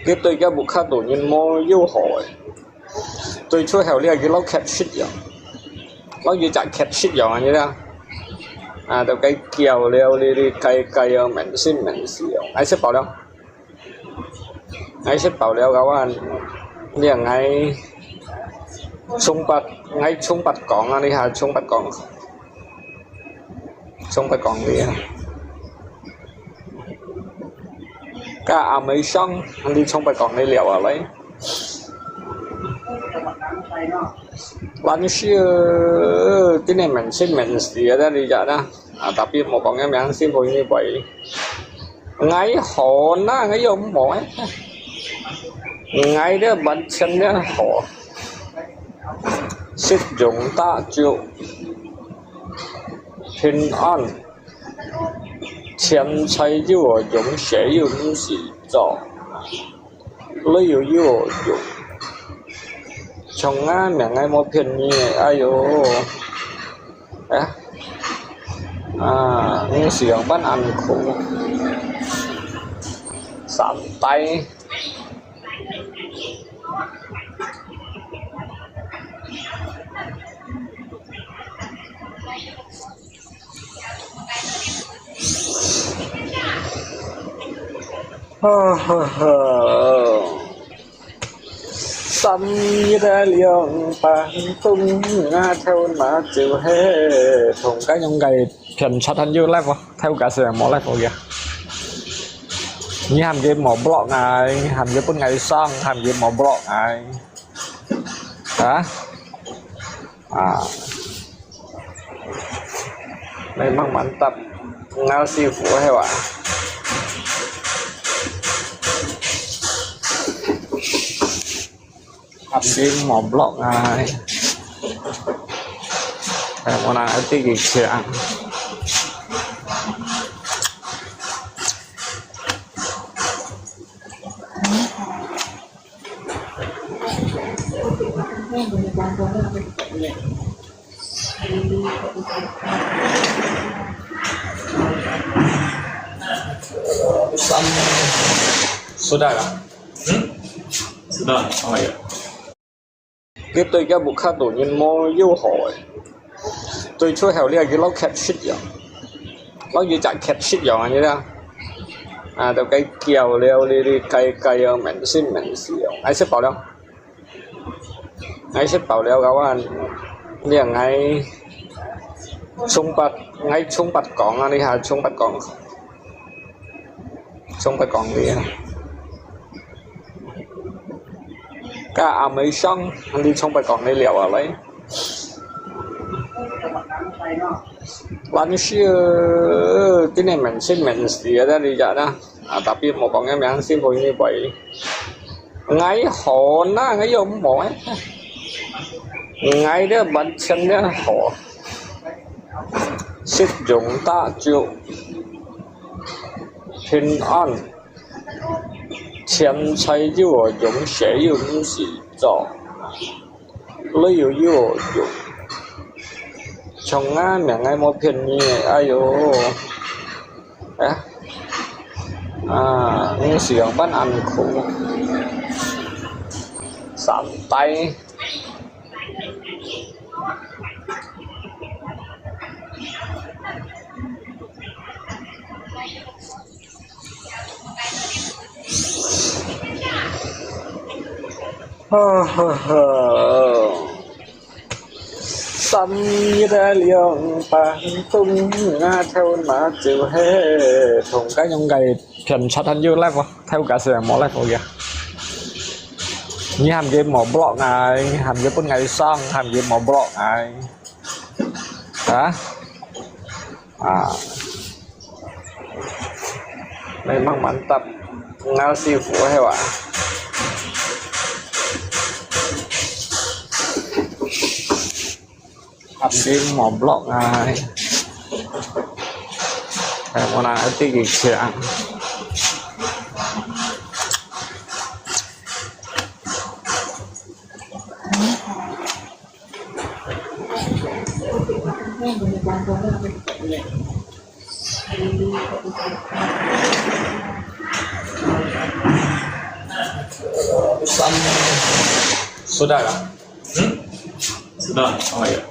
cái tôi cái buộc khát tổ nhân mô yêu hỏi tôiช่วยเขาเรียกเราแคทชิดอย่างเราอยู่จากแคทชิดอย่างนี้นะตัวcái kiểu liều đi cái mình xin mình xíu ai sẽ bảo đâu ai sẽ bảo đâu các bạn liền ngay chung bát còng anh đi hà chung bát còng đi cả mấy xong anh đi chung bát còng đi liều ở lấy bạn xưa cái này mình xin mình xíu ra đi giờ đó đặc biệt một con em xin hồi như vậy ngay họ nó ngay ông mỏi ngay đó bật chân đó họ sử dụng ta chịu平安钱财有我用谁有东西找累有我用从啊两个没便宜哎呦những sử dụng bán ăn khổ sẵn tay sắm ra liều bàn tung theo mà chịu hết thùng cái trong ngày chuyển sát thân như live theo cả sự mỏ live kìa như hàm game mỏ blog này hàm game pun ngày sang hàm game mỏ blog này hả đây mang mắn tập ngao siêu phủ hay ạ hàm game mỏ blog này món ăn ở tí kìa ăn sudah lah sudah oh ya cái tôi cái buộc khát tổ nhân mô yêu hỏi tôiช่วยเขาเรียกเราแคทชิดอย่างเราอยู่จากแคทชิดอย่างนี้นะตัวcái kiểu đi cái mình xin mình xíu ai sẽ bảo đâu ai sẽ bảo đâu các bạn liền ngay chung bát còng anh đi hà chung bát còng đi cả mấy xong anh đi chung bát còng đi liều ở lấy bạn xưa cái này mình xin mình xíu ra đi giờ đó đặc biệt một con em xin hồi như vậy ngay họ nó ngay ông mỏi ngay đó bật chân đó họ sử dụng ta chịu平安钱财有我用谁有东西找累有我用从啊两个没便宜哎呦những sử dụng bán ăn khổ sẵn tay sắm ra liều bàn tung theo mà chịu hết thùng cái trong ngày chuyển sát thân như live theo cả sự mỏ live kìa như hàm game mỏ blog này hàm game pun ngày sang hàm game mỏ blog này hả đây mang mắn tập ngao siêu phủ hay ạ hàm game mỏ blog này món ăn ở tí kìa ăn 收带了。收到了，好一个。